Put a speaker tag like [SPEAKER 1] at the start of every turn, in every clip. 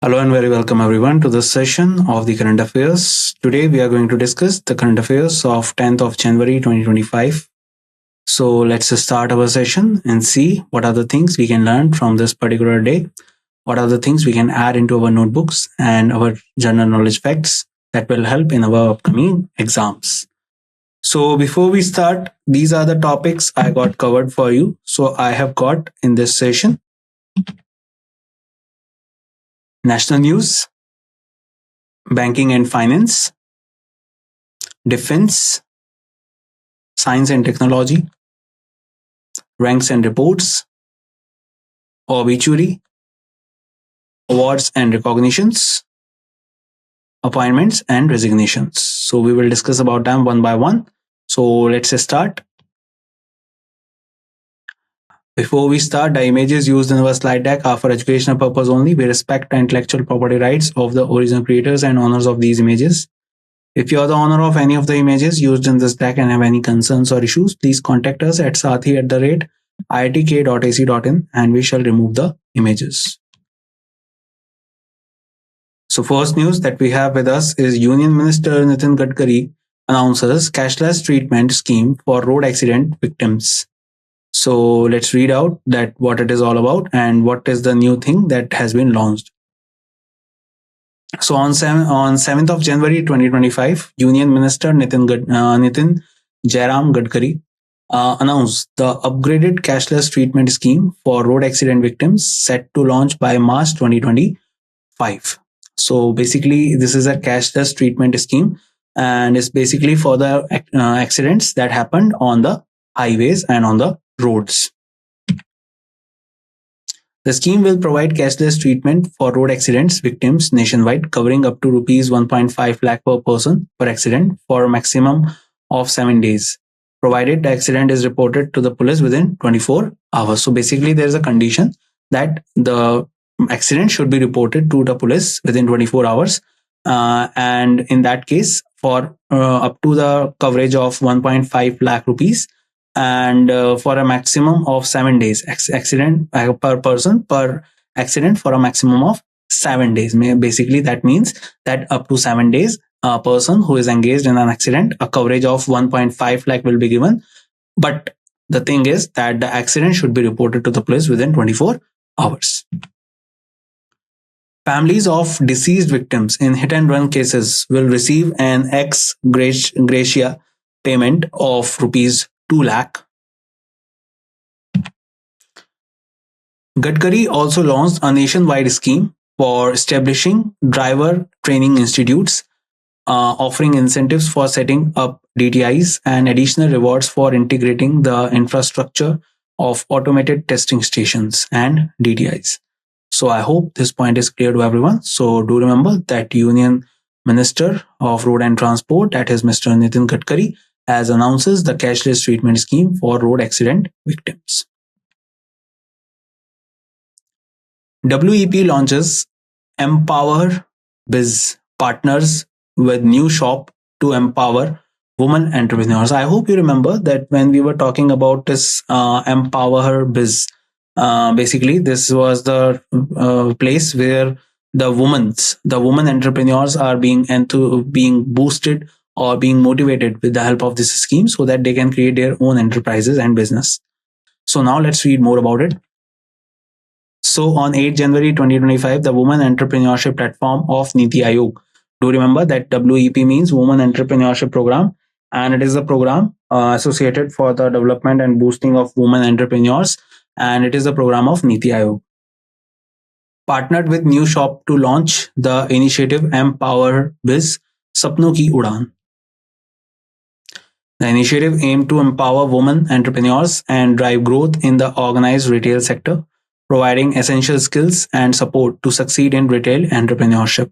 [SPEAKER 1] Hello and very welcome everyone to this session of the current affairs. Today we are going to discuss the current affairs of 10th of January 2025. So let's start our session and see what are the things we can learn from this particular day. What are the things we can add into our notebooks and our general knowledge facts that will help in our upcoming exams. So before we start, these are the topics I got covered for you. So I have got in this session national news, banking and finance, defense, science and technology, ranks and reports, obituary, awards and recognitions, appointments and resignations. So we will discuss about them one by one. So let's start. Before we start, the images used in our slide deck are for educational purpose only. We respect the intellectual property rights of the original creators and owners of these images. If you are the owner of any of the images used in this deck and have any concerns or issues, please contact us at sathee@iitk.ac.in and we shall remove the images. So first news that we have with us is Union Minister Nitin Gadkari announces cashless treatment scheme for road accident victims. So let's read out that what it is all about and what is the new thing that has been launched. So on 7th of January 2025, Union Minister Nitin Jairam Gadkari announced the upgraded cashless treatment scheme for road accident victims set to launch by March 2025. So basically, this is a cashless treatment scheme and it's basically for the accidents that happened on the highways and on the roads. The scheme will provide cashless treatment for road accidents victims nationwide, covering up to rupees 1.5 lakh per person per accident for a maximum of 7 days, provided the accident is reported to the police within 24 hours. So basically, there is a condition that the accident should be reported to the police within 24 hours. And in that case, for up to the coverage of 1.5 lakh rupees, and for a maximum of 7 days, accident per person per accident for a maximum of 7 days. Basically, that means that up to 7 days, a person who is engaged in an accident, a coverage of 1.5 lakh will be given. But the thing is that the accident should be reported to the police within 24 hours. Families of deceased victims in hit and run cases will receive an ex gratia payment of rupees 2 lakh. Gadkari also launched a nationwide scheme for establishing driver training institutes, offering incentives for setting up DTIs and additional rewards for integrating the infrastructure of automated testing stations and DTIs. So I hope this point is clear to everyone. So do remember that Union Minister of Road and Transport, that is Mr. Nitin Gadkari, has announces the cashless treatment scheme for road accident victims. WEP launches Empower Biz partners with new shop to empower women entrepreneurs. I hope you remember that when we were talking about this Empower Biz, basically this was the place where the women entrepreneurs are being boosted or being motivated with the help of this scheme so that they can create their own enterprises and business. So now let's read more about it. So on 8 January 2025, the Women Entrepreneurship Platform of NEET Aayog. Do remember that WEP means Women Entrepreneurship Program, and it is a program associated for the development and boosting of women entrepreneurs, and it is a program of NEET Aayog. Partnered with New Shop to launch the initiative Empower Biz Sapno Ki Udaan. The initiative aimed to empower women entrepreneurs and drive growth in the organized retail sector, providing essential skills and support to succeed in retail entrepreneurship.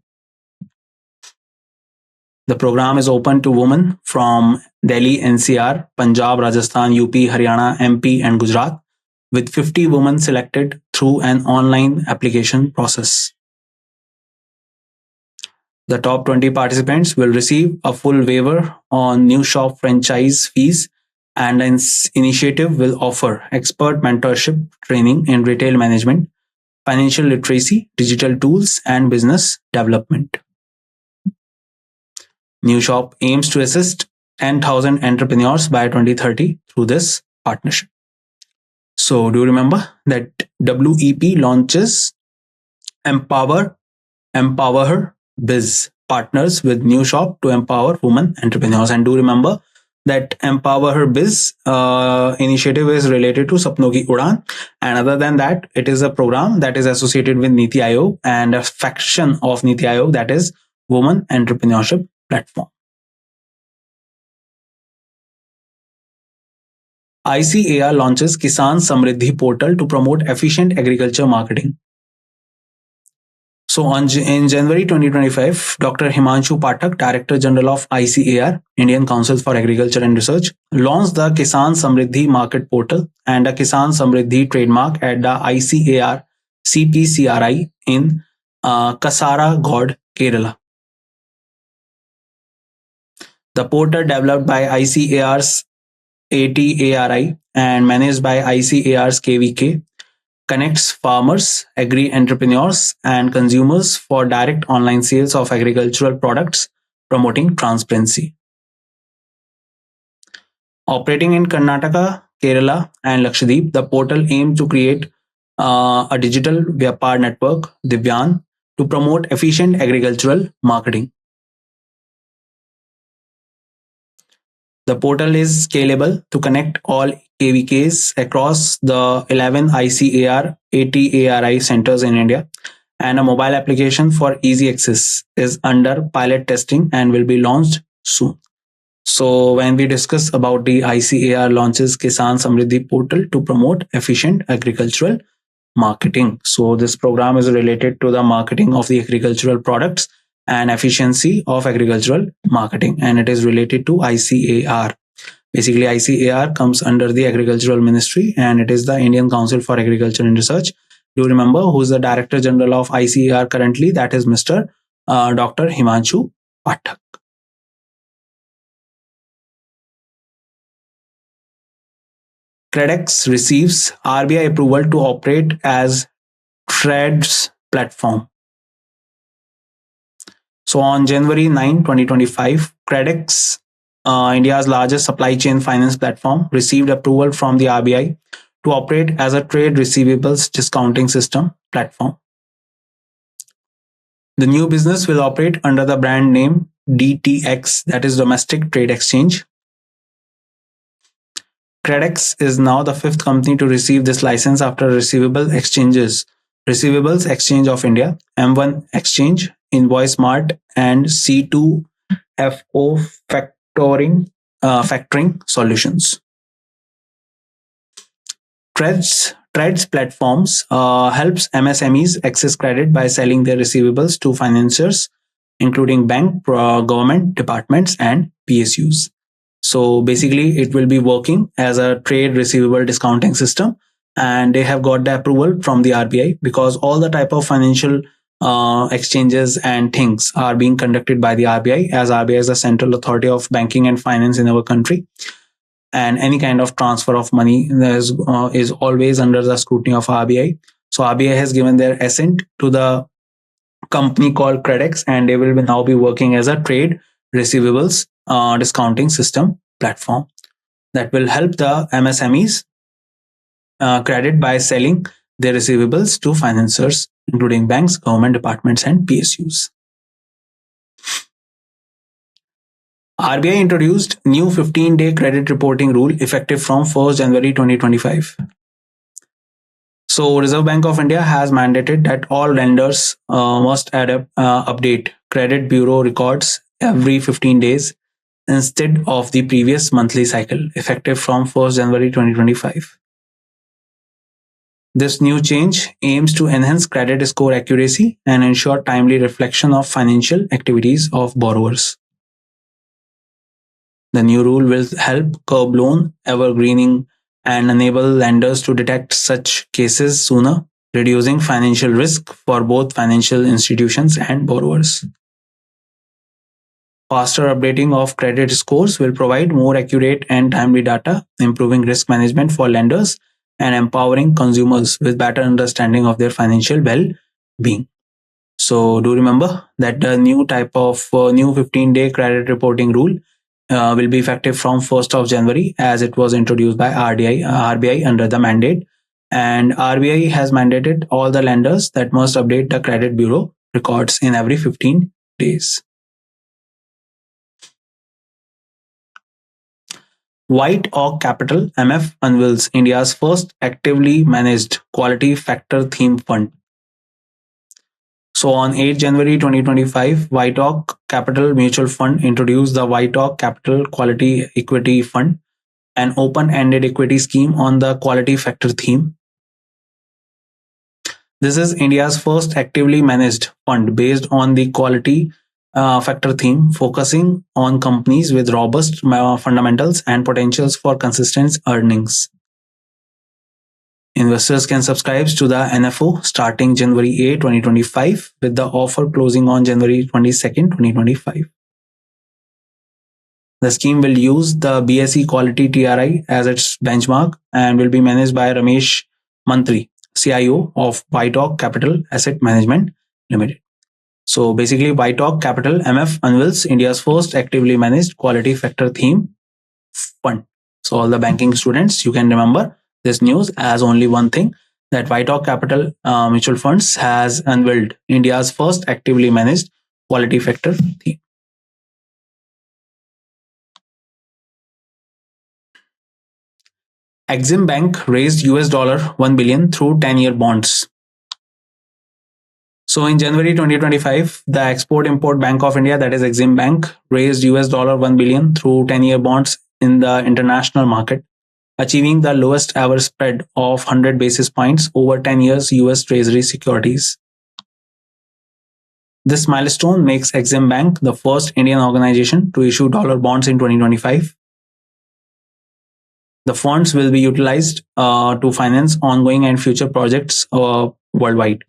[SPEAKER 1] The program is open to women from Delhi, NCR, Punjab, Rajasthan, UP, Haryana, MP, and Gujarat, with 50 women selected through an online application process. The top 20 participants will receive a full waiver on new shop franchise fees, and the initiative will offer expert mentorship training in retail management, financial literacy, digital tools, and business development. New shop aims to assist 10,000 entrepreneurs by 2030 through this partnership. So, do you remember that WEP launches Empower Her Biz partners with new shop to empower women entrepreneurs? And do remember that Empower Her Biz initiative is related to Sapno Ki Udan, and other than that, it is a program that is associated with Niti Aayog and a faction of Niti Aayog, that is Women Entrepreneurship Platform. ICAR launches Kisan Samriddhi portal to promote efficient agriculture marketing. So in January 2025, Dr. Himanshu Pathak, Director General of ICAR, Indian Council for Agriculture and Research, launched the Kisan Samriddhi Market Portal and a Kisan Samriddhi trademark at the ICAR CPCRI in Kasaragod, Kerala. The portal, developed by ICAR's ATARI and managed by ICAR's KVK, connects farmers, agri-entrepreneurs, and consumers for direct online sales of agricultural products, promoting transparency. Operating in Karnataka, Kerala, and Lakshadweep, the portal aims to create a digital Vyapar network, Divyan, to promote efficient agricultural marketing. The portal is scalable to connect all KVKs across the 11 ICAR ATARI centers in India, and a mobile application for easy access is under pilot testing and will be launched soon. So when we discuss about the ICAR launches Kisan Samriddhi portal to promote efficient agricultural marketing. So this program is related to the marketing of the agricultural products and efficiency of agricultural marketing, and it is related to ICAR. Basically, ICAR comes under the Agricultural Ministry, and it is the Indian Council for Agriculture and Research. Do you remember who is the Director General of ICAR currently? That is Mr. Dr. Himanshu Pathak. CREDEX receives RBI approval to operate as TRADES platform. So on January 9, 2025, CREDEX, India's largest supply chain finance platform, received approval from the RBI to operate as a trade receivables discounting system platform. The new business will operate under the brand name DTX, that is Domestic Trade Exchange. CREDEX is now the fifth company to receive this license after Receivables Exchange of India, M1 Exchange, InvoiceMart, and C2FO factoring solutions. TRADES platforms helps MSMEs access credit by selling their receivables to financiers, including bank, government departments, and PSUs. So basically, it will be working as a trade receivable discounting system, and they have got the approval from the RBI because all the type of financial exchanges and things are being conducted by the RBI, as RBI is the central authority of banking and finance in our country. And any kind of transfer of money is always under the scrutiny of RBI. So RBI has given their assent to the company called CREDEX, and they will now be working as a trade receivables discounting system platform that will help the MSMEs credit by selling their receivables to financiers, including banks, government departments, and PSUs. RBI introduced new 15-day credit reporting rule effective from 1st January 2025. So Reserve Bank of India has mandated that all lenders must update credit bureau records every 15 days instead of the previous monthly cycle, effective from 1st January 2025. This new change aims to enhance credit score accuracy and ensure timely reflection of financial activities of borrowers. The new rule will help curb loan evergreening and enable lenders to detect such cases sooner, reducing financial risk for both financial institutions and borrowers. Faster updating of credit scores will provide more accurate and timely data, improving risk management for lenders and empowering consumers with better understanding of their financial well-being. So do remember that the new type of new 15-day credit reporting rule will be effective from 1st of January, as it was introduced by RBI under the mandate. And RBI has mandated all the lenders that must update the credit bureau records in every 15 days. White Oak Capital MF unveils India's first actively managed quality factor theme fund. So on 8 January 2025, White Oak Capital Mutual Fund introduced the White Oak Capital Quality Equity Fund, an open-ended equity scheme on the quality factor theme. This is India's first actively managed fund based on the quality factor theme, focusing on companies with robust fundamentals and potentials for consistent earnings. Investors can subscribe to the NFO starting January 8, 2025, with the offer closing on January 22nd, 2025. The scheme will use the BSE Quality TRI as its benchmark and will be managed by Ramesh Mantri, CIO of White Oak Capital Asset Management Limited. So basically, White Oak Capital MF unveils India's first actively managed quality factor theme fund. So all the banking students, you can remember this news as only one thing, that White Oak Capital Mutual Funds has unveiled India's first actively managed quality factor theme. Exim Bank raised $1 billion through 10-year bonds. So in January 2025, the Export-Import Bank of India, that is Exim Bank, raised $1 billion through 10-year bonds in the international market, achieving the lowest ever spread of 100 basis points over 10 years US Treasury securities. This milestone makes Exim Bank the first Indian organization to issue dollar bonds in 2025. The funds will be utilized to finance ongoing and future projects worldwide.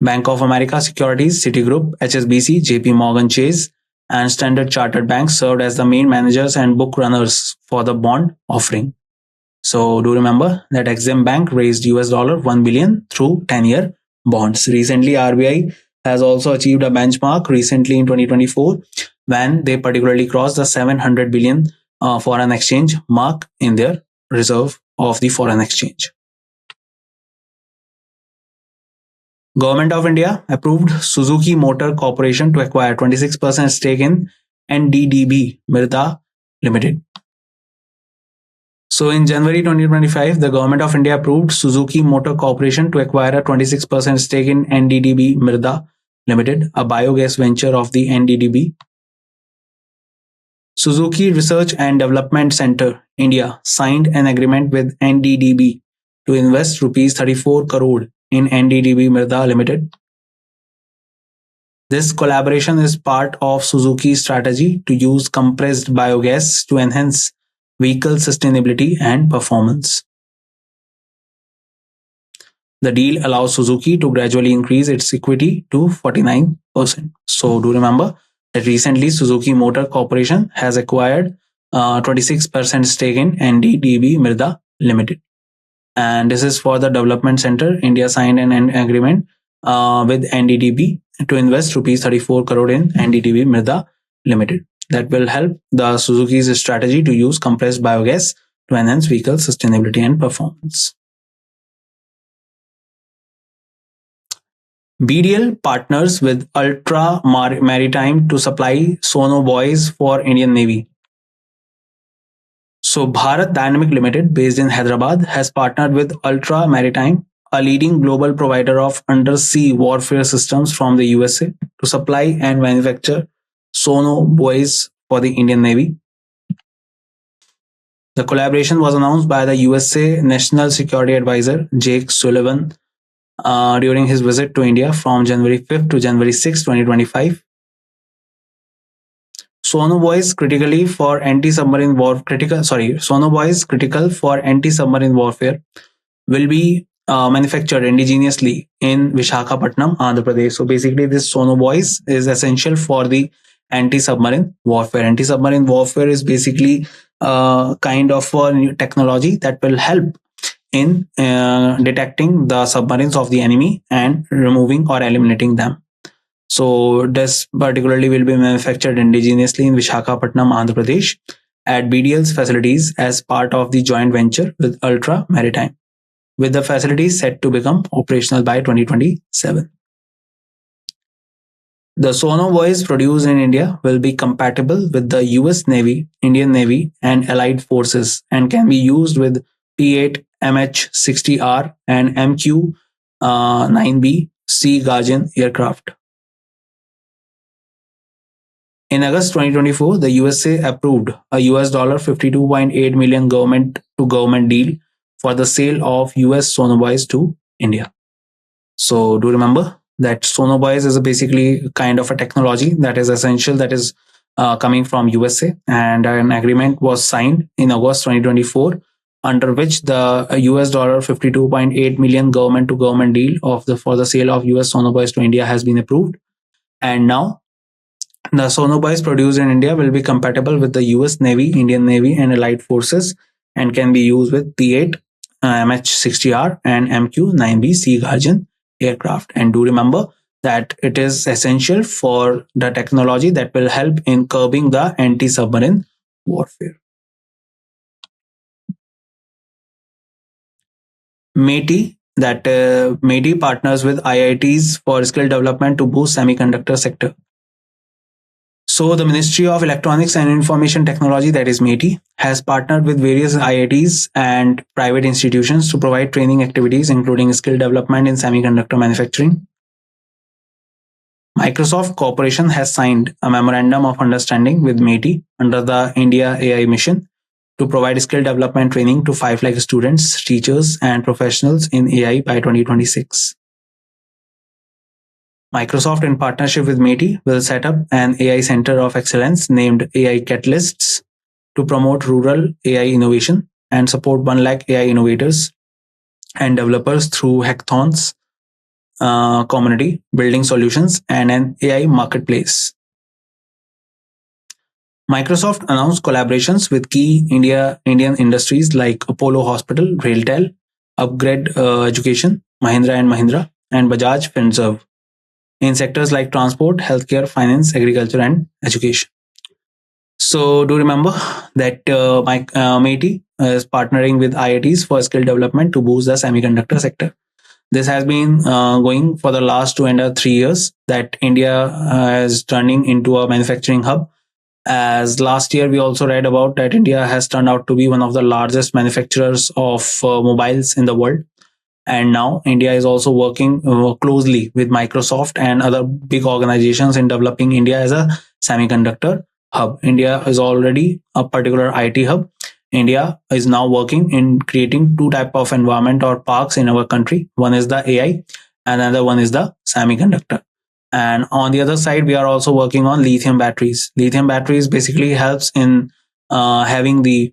[SPEAKER 1] Bank of America Securities, Citigroup, HSBC, JP Morgan Chase, and Standard Chartered Bank served as the main managers and book runners for the bond offering. So do remember that Exim Bank raised $1 billion through 10-year bonds. Recently, RBI has also achieved a benchmark recently in 2024 when they particularly crossed the 700 billion foreign exchange mark in their reserve of the foreign exchange. Government of India approved Suzuki Motor Corporation to acquire 26% stake in NDDB Mirda Limited. So in January 2025, the Government of India approved Suzuki Motor Corporation to acquire a 26% stake in NDDB Mirda Limited, a biogas venture of the NDDB. Suzuki Research and Development Center, India, signed an agreement with NDDB to invest rupees 34 crore in NDDB Mirda Limited. This collaboration is part of Suzuki's strategy to use compressed biogas to enhance vehicle sustainability and performance. The deal allows Suzuki to gradually increase its equity to 49%. So do remember that recently Suzuki Motor Corporation has acquired 26% stake in NDDB Mirda Limited. And this is for the development center. India signed an agreement with NDDB to invest rupees 34 crore in NDDB Mirda Limited. That will help the Suzuki's strategy to use compressed biogas to enhance vehicle sustainability and performance. BDL partners with Ultra Maritime to supply sonobuoys for Indian Navy. So Bharat Dynamic Limited, based in Hyderabad, has partnered with Ultra Maritime, a leading global provider of undersea warfare systems from the USA, to supply and manufacture sonobuoys for the Indian Navy. The collaboration was announced by the USA National Security Advisor Jake Sullivan during his visit to India from January 5th to January 6, 2025. Sonobuoys critical for anti-submarine warfare will be manufactured indigenously in Visakhapatnam, Andhra Pradesh. So basically, this sonobuoys is essential for the anti-submarine warfare. Anti-submarine warfare is basically kind of a new technology that will help in detecting the submarines of the enemy and removing or eliminating them. So this particularly will be manufactured indigenously in Vishakhapatnam, Andhra Pradesh at BDL's facilities as part of the joint venture with Ultra Maritime, with the facilities set to become operational by 2027. The sonobuoys produced in India will be compatible with the US Navy, Indian Navy, and allied forces and can be used with P-8 MH-60R and MQ-9B Sea Guardian aircraft. In August 2024, the USA approved a US $52.8 million government-to-government deal for the sale of US sonobuoys to India. So do remember that sonobuoys is basically kind of a technology that is essential, that is coming from USA, and an agreement was signed in August 2024 under which the US $52.8 million government-to-government deal for the sale of US sonobuoys to India has been approved. And now the sonobuoys produced in India will be compatible with the US Navy, Indian Navy, and allied forces and can be used with P-8 MH-60R and MQ-9B Sea Guardian aircraft. And do remember that it is essential for the technology that will help in curbing the anti-submarine warfare. METI, that METI partners with IITs for skill development to boost semiconductor sector. So the Ministry of Electronics and Information Technology, that is METI, has partnered with various IITs and private institutions to provide training activities, including skill development in semiconductor manufacturing. Microsoft Corporation has signed a memorandum of understanding with METI under the India AI mission to provide skill development training to 5 lakh students, teachers, and professionals in AI by 2026. Microsoft, in partnership with METI, will set up an AI Center of Excellence named AI Catalysts to promote rural AI innovation and support 1 lakh AI innovators and developers through hackathons, community building solutions, and an AI marketplace. Microsoft announced collaborations with key Indian industries like Apollo Hospital, Railtel, Upgrade Education, Mahindra and Mahindra, and Bajaj Finserv in sectors like transport, healthcare, finance, agriculture, and education. So do remember that METI is partnering with IITs for skill development to boost the semiconductor sector. This has been going for the last 2.5 years, that India is turning into a manufacturing hub. As last year, we also read about that India has turned out to be one of the largest manufacturers of mobiles in the world. And now India is also working closely with Microsoft and other big organizations in developing India as a semiconductor hub. India is already a particular IT hub. India is now working in creating 2 type of environment or parks in our country. One is the AI and another one is the semiconductor. And on the other side, we are also working on lithium batteries. Lithium batteries basically helps in having the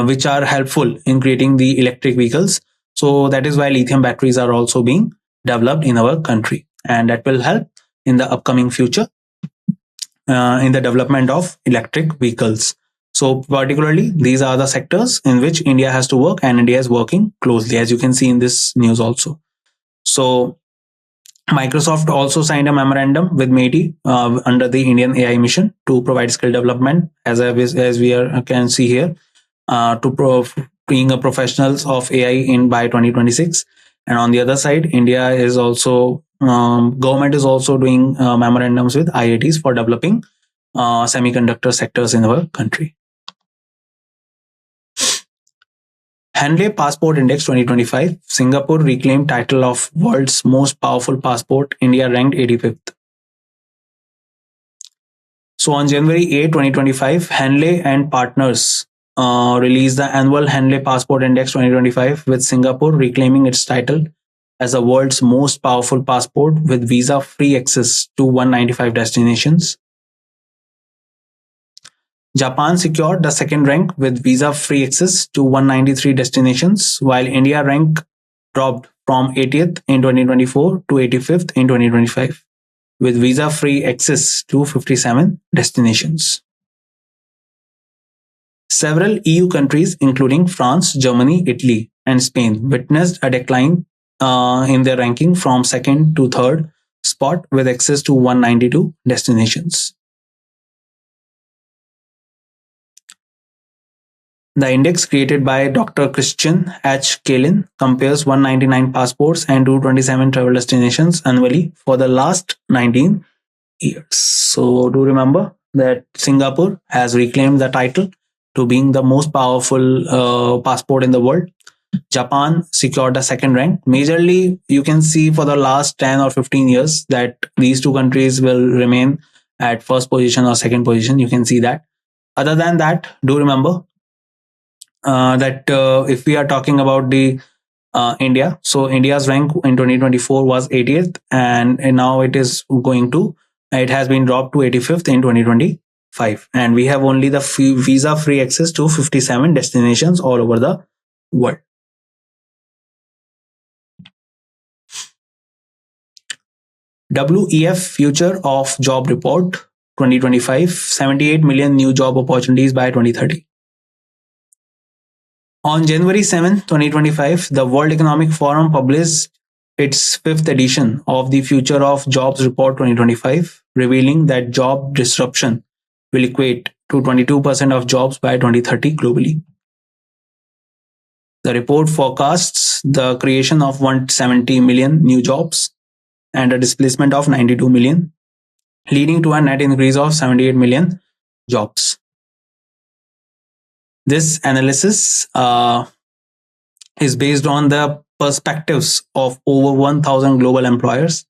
[SPEAKER 1] which are helpful in creating the electric vehicles. So that is why lithium batteries are also being developed in our country, and that will help in the upcoming future in the development of electric vehicles. So particularly, these are the sectors in which India has to work, and India is working closely, as you can see in this news also. So Microsoft also signed a memorandum with METI under the Indian AI mission to provide skill development, as we can see here, to being a professionals of AI in by 2026. And on the other side, India is also government is also doing memorandums with IITs for developing semiconductor sectors in our country. Henley Passport Index 2025, Singapore reclaimed title of world's most powerful passport. India ranked 85th. So on January 8, 2025, Henley and partners released the annual Henley Passport Index 2025, with Singapore reclaiming its title as the world's most powerful passport with visa-free access to 195 destinations. Japan secured the second rank with visa-free access to 193 destinations, while India rank dropped from 80th in 2024 to 85th in 2025, with visa-free access to 57 destinations. Several EU countries, including France, Germany, Italy, and Spain, witnessed a decline in their ranking from second to third spot with access to 192 destinations. The index created by Dr. Christian H. Kalin compares 199 passports and 227 travel destinations annually for the last 19 years. So do remember that Singapore has reclaimed the title to being the most powerful passport in the world. Japan secured the second rank. Majorly, you can see for the last 10 or 15 years that these two countries will remain at first position or second position. You can see that. Other than that, do remember that if we are talking about the India, so India's rank in 2024 was 80th, and now it has been dropped to 85th in 2025, and we have only the visa free access to 57 destinations all over the world. WEF Future of Job Report 2025, 78 million new job opportunities by 2030. On January 7, 2025, the World Economic Forum published its fifth edition of the Future of Jobs Report 2025, revealing that job disruption will equate to 22% of jobs by 2030 globally. The report forecasts the creation of 170 million new jobs and a displacement of 92 million, leading to a net increase of 78 million jobs. This analysis is based on the perspectives of over 1,000 global employers,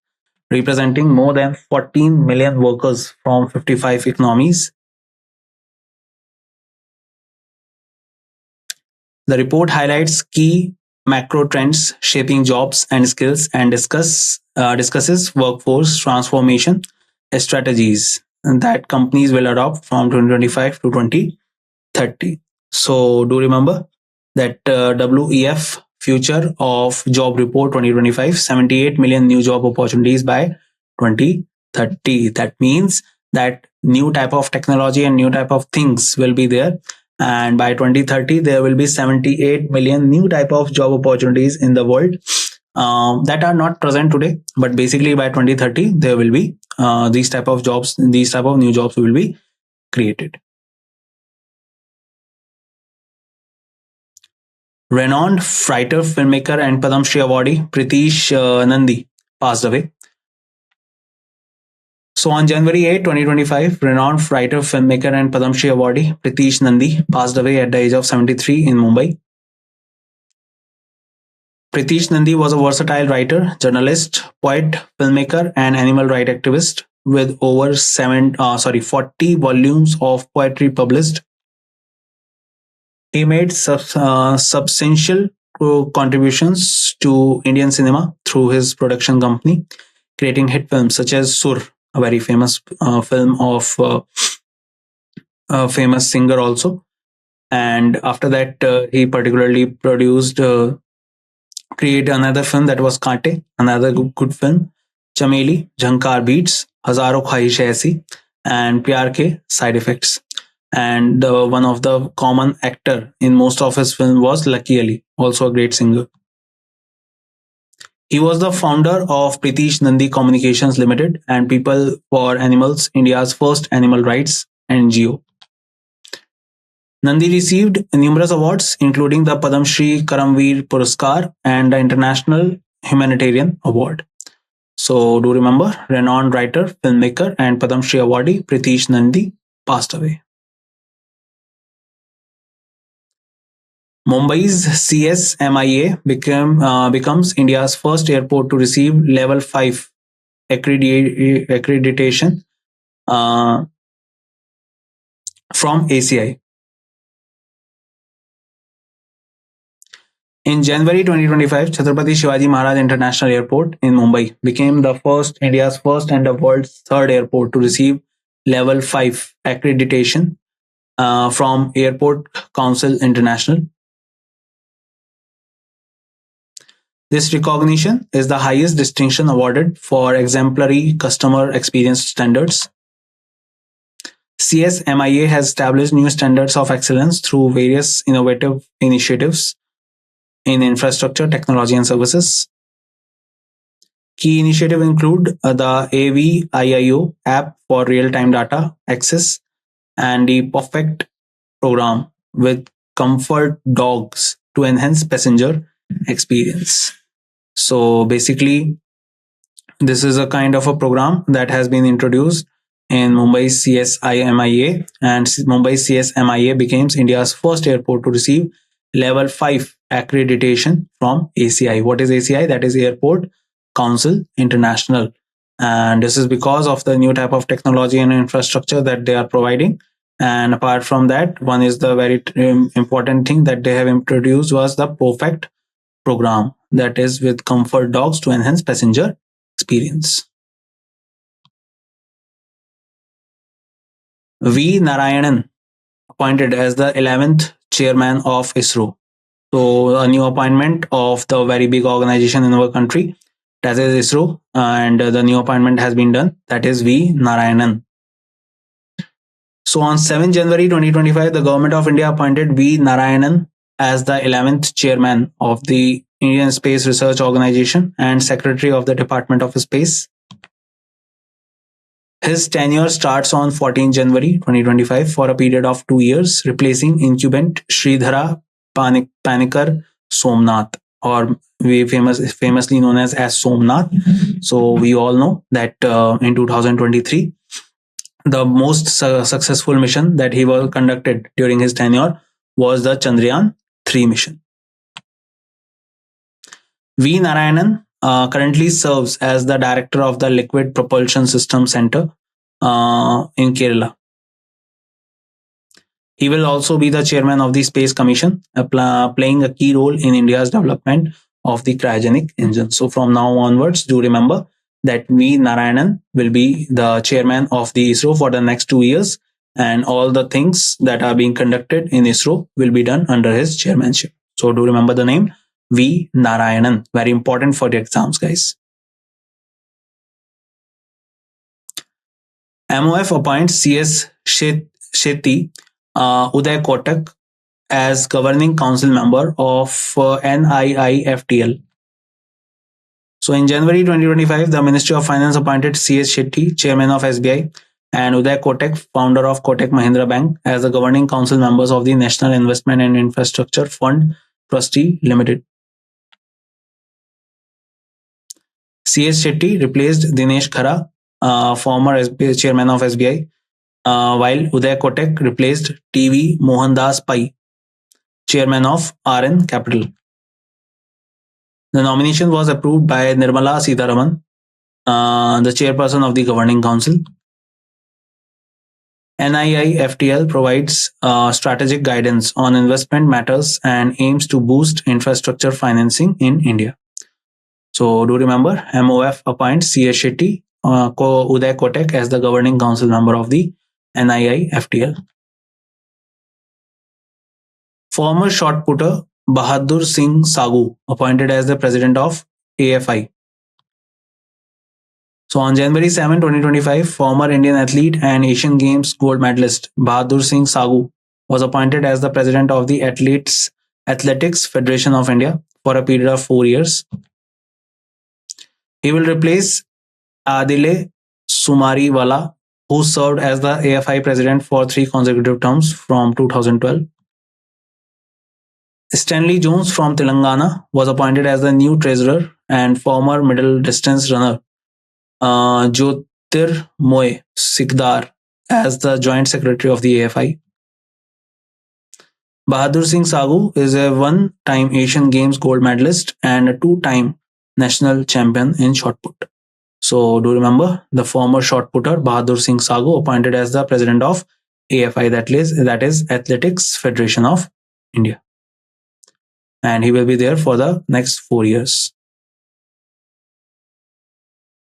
[SPEAKER 1] representing more than 14 million workers from 55 economies. The report highlights key macro trends shaping jobs and skills and discusses workforce transformation strategies that companies will adopt from 2025 to 2030. So do remember that WEF Future of Job Report 2025, 78 million new job opportunities by 2030. That means that new type of technology and new type of things will be there, and by 2030 there will be 78 million new type of job opportunities in the world that are not present today, but basically by 2030 there will be these type of new jobs will be created. Renowned writer, filmmaker, and Padma Shri awardee Pritish Nandi passed away. So on January 8, 2025, renowned writer, filmmaker, and Padma Shri awardee Pritish Nandi passed away at the age of 73 in Mumbai. Pritish Nandi was a versatile writer, journalist, poet, filmmaker, and animal rights activist with over 40 volumes of poetry published. He made substantial contributions to Indian cinema through his production company, creating hit films such as Sur, a very famous film of a famous singer also. And after that, he particularly created another film that was Kaante, another good film, Chameli, Jhankar Beats, Hazaro Khwahish Aisi, and Pyar Ke Side Effects. And one of the common actor in most of his film was Lucky Ali, also a great singer. He was the founder of Pritish Nandi Communications Limited and People for Animals, India's first animal rights NGO. Nandi received numerous awards, including the Padma Shri Karamveer Puraskar and the International Humanitarian Award. So do remember, renowned writer, filmmaker, and Padma Shri awardee Pritish Nandi passed away. Mumbai's CSMIA becomes India's first airport to receive level 5 accreditation from ACI. In January 2025, Chhatrapati Shivaji Maharaj International Airport in Mumbai became India's first and the world's third airport to receive level 5 accreditation from Airport Council International. This recognition is the highest distinction awarded for exemplary customer experience standards. CSMIA has established new standards of excellence through various innovative initiatives in infrastructure, technology, and services. Key initiatives include the AVIIO app for real-time data access and the Perfect program with comfort dogs to enhance passenger experience. So basically, this is a kind of a program that has been introduced in Mumbai CSIMIA, and Mumbai CSMIA became India's first airport to receive level 5 accreditation from ACI. What is ACI? That is Airport Council International. And this is because of the new type of technology and infrastructure that they are providing. And apart from that, one is the very important thing that they have introduced was the Perfect program, that is with comfort dogs to enhance passenger experience. V. Narayanan appointed as the 11th chairman of ISRO. So a new appointment of the very big organization in our country, that is ISRO, and the new appointment has been done, that is V. Narayanan. So on 7 January 2025, the government of India appointed V. Narayanan as the 11th chairman of the Indian Space Research Organization and secretary of the Department of Space. His tenure starts on 14 January 2025 for a period of 2 years, replacing incumbent Sridhara Panikkar Somnath, or famously known as Somnath. So we all know that in 2023, the most successful mission that he was conducted during his tenure was the Chandrayaan 3 mission. V. Narayanan currently serves as the director of the Liquid Propulsion System Center in Kerala. He will also be the chairman of the Space Commission, playing a key role in India's development of the cryogenic engine. So from now onwards, do remember that V. Narayanan will be the chairman of the ISRO for the next 2 years, and all the things that are being conducted in ISRO will be done under his chairmanship. So do remember the name V. Narayanan. Very important for the exams, guys. MOF appoints CS Shetty Uday Kotak as governing council member of NIIFTL. So in January 2025, the Ministry of Finance appointed CS Shetty, chairman of SBI, and Uday Kotak, founder of Kotak Mahindra Bank, as the governing council members of the National Investment and Infrastructure Fund Trustee Limited. CS Shetty replaced Dinesh Khara, former chairman of SBI, while Uday Kotak replaced TV Mohandas Pai, chairman of RN Capital. The nomination was approved by Nirmala Sitharaman, the chairperson of the governing council. NIIFTL provides strategic guidance on investment matters and aims to boost infrastructure financing in India. So do remember, MOF appoints CS Shetty, Uday Kotak as the governing council member of the NIIFTL. Former shot putter Bahadur Singh Sagu appointed as the president of AFI. So on January 7, 2025, former Indian athlete and Asian Games gold medalist Bahadur Singh Sagu was appointed as the president of the Athletics Federation of India for a period of 4 years. He will replace Adile Sumariwala, who served as the AFI president for 3 consecutive terms from 2012. Stanley Jones from Telangana was appointed as the new treasurer, and former middle distance runner Jyotirmoy Sikdar as the joint secretary of the AFI. Bahadur Singh Sagu is a 1-time Asian Games gold medalist and a 2-time national champion in shot put. So do remember, the former shot putter Bahadur Singh Sagu appointed as the president of AFI, that is Athletics Federation of India. And he will be there for the next 4 years.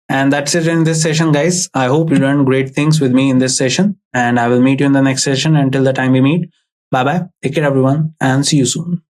[SPEAKER 1] And that's it in this session, guys. I hope you learned great things with me in this session, and I will meet you in the next session. Until the time we meet, bye bye, take care everyone, and see you soon.